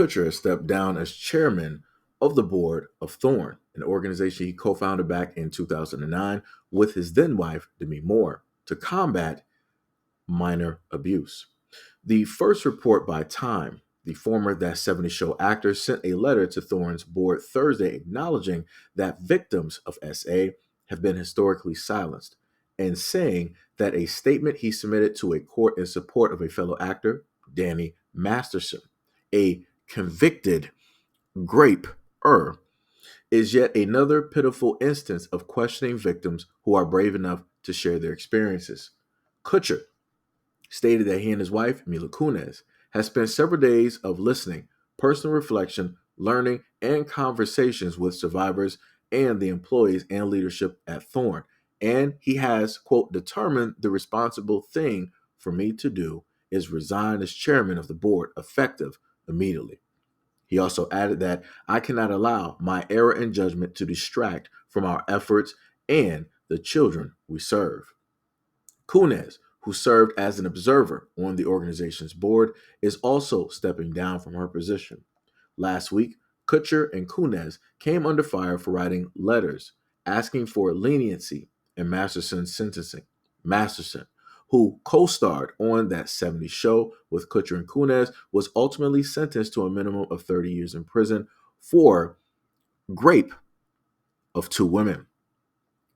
Kutcher has stepped down as chairman of the board of Thorn, an organization he co founded back in 2009 with his then wife, Demi Moore, to combat minor abuse. The first report by Time, the former That 70 Show actor, sent a letter to Thorne's board Thursday acknowledging that victims of SA have been historically silenced and saying that a statement he submitted to a court in support of a fellow actor, Danny Masterson, a convicted grape-er, is yet another pitiful instance of questioning victims who are brave enough to share their experiences. Kutcher stated that he and his wife, Mila Kunis, had spent several days of listening, personal reflection, learning, and conversations with survivors and the employees and leadership at Thorn. And he has, quote, determined the responsible thing for me to do is resign as chairman of the board, effective immediately. He also added that I cannot allow my error in judgment to distract from our efforts and the children we serve. Kunes, who served as an observer on the organization's board, is also stepping down from her position. Last week, Kutcher and Kunes came under fire for writing letters asking for leniency in Masterson's sentencing. Masterson, who co-starred on That 70 Show with Kutcher and Kunes, was ultimately sentenced to a minimum of 30 years in prison for rape of two women.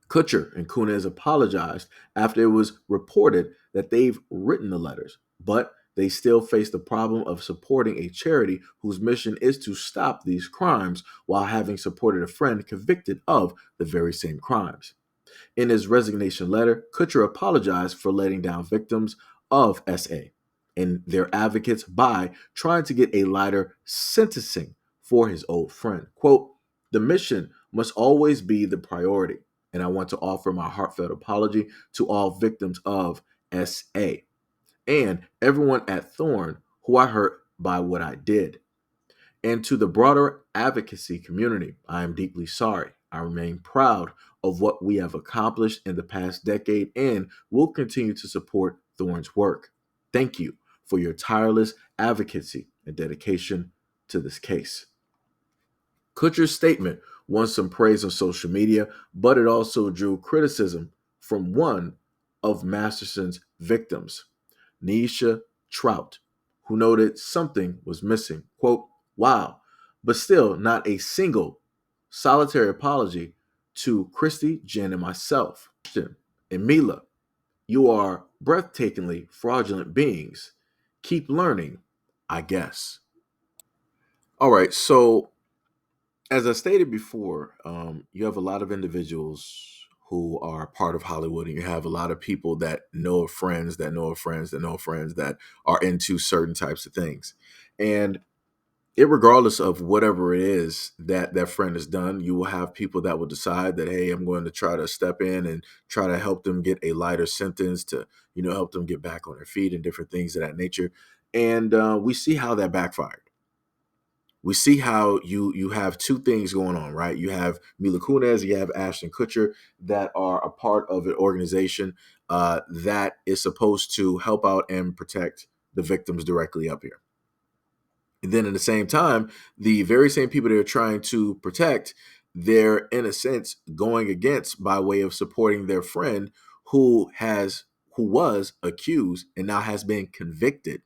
Kutcher and Kunis apologized after it was reported that they've written the letters, but they still face the problem of supporting a charity whose mission is to stop these crimes while having supported a friend convicted of the very same crimes. In his resignation letter, Kutcher apologized for letting down victims of SA and their advocates by trying to get a lighter sentencing for his old friend. Quote, the mission must always be the priority, and I want to offer my heartfelt apology to all victims of SA and everyone at Thorn who I hurt by what I did. And to the broader advocacy community, I am deeply sorry. I remain proud of what we have accomplished in the past decade and will continue to support Thorn's work. Thank you for your tireless advocacy and dedication to this case. Kutcher's statement won some praise on social media, but it also drew criticism from one of Masterson's victims, Neisha Trout, who noted something was missing. Quote, wow, but still not a single solitary apology to Christy, Jen, and myself. And Mila, you are breathtakingly fraudulent beings. Keep learning, I guess. All right, so as I stated before, you have a lot of individuals who are part of Hollywood, and you have a lot of people that know of friends that know of friends that know of friends that are into certain types of things. And regardless of whatever it is that that friend has done, you will have people that will decide that, hey, I'm going to try to step in and try to help them get a lighter sentence to, help them get back on their feet and different things of that nature. And we see how that backfired. We see how you have two things going on, right? You have Mila Kunis, you have Ashton Kutcher that are a part of an organization that is supposed to help out and protect the victims directly up here. And then at the same time, the very same people they're trying to protect, they're in a sense going against by way of supporting their friend who was accused and now has been convicted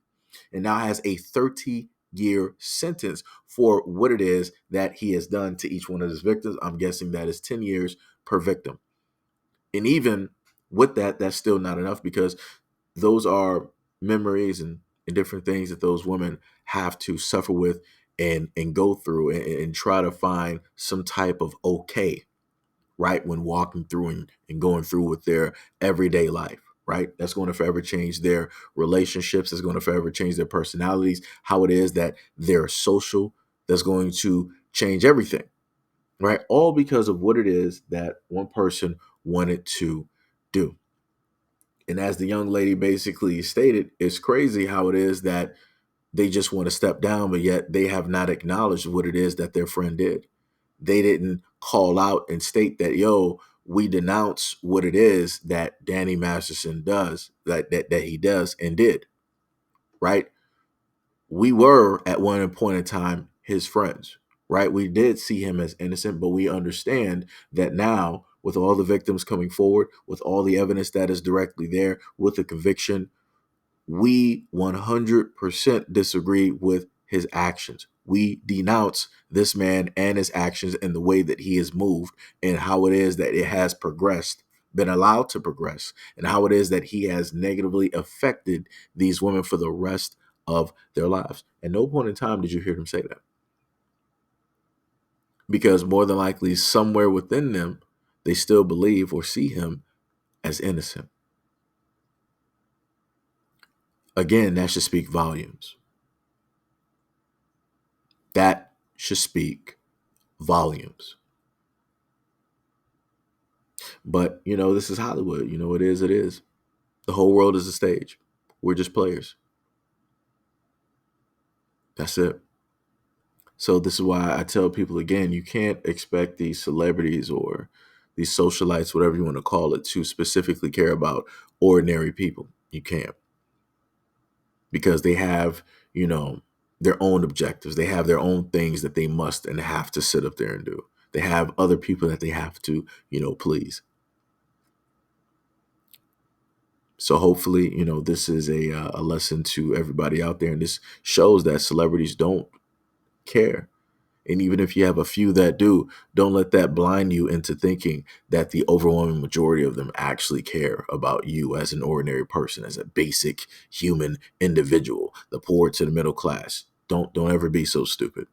and now has a 30-year sentence for what it is that he has done to each one of his victims. I'm guessing that is 10 years per victim. And even with that, that's still not enough because those are memories and different things that those women have to suffer with and go through and try to find some type of okay, right, when walking through and going through with their everyday life, right? That's going to forever change their relationships. It's going to forever change their personalities, how it is that they're social. That's going to change everything, right? All because of what it is that one person wanted to do. And as the young lady basically stated, it's crazy how it is that they just want to step down, but yet they have not acknowledged what it is that their friend did. They didn't call out and state that, yo, we denounce what it is that Danny Masterson does, that he does and did, right? we were at one point in time his friends, right? We did see him as innocent, but we understand that now, with all the victims coming forward, with all the evidence that is directly there, with the conviction, we 100% disagree with his actions. We denounce this man and his actions and the way that he has moved and how it is that it has progressed, been allowed to progress, and how it is that he has negatively affected these women for the rest of their lives. At no point in time did you hear them say that. Because more than likely, somewhere within them, they still believe or see him as innocent. Again, that should speak volumes. That should speak volumes. But, this is Hollywood. It is, it is. The whole world is a stage. We're just players. That's it. So this is why I tell people again, you can't expect these celebrities or these socialites, whatever you want to call it, to specifically care about ordinary people. You can't. Because they have, their own objectives. They have their own things that they must and have to sit up there and do. They have other people that they have to, please. So hopefully, this is a lesson to everybody out there. And this shows that celebrities don't care. And even if you have a few that do, don't let that blind you into thinking that the overwhelming majority of them actually care about you as an ordinary person, as a basic human individual, the poor to the middle class. Don't ever be so stupid.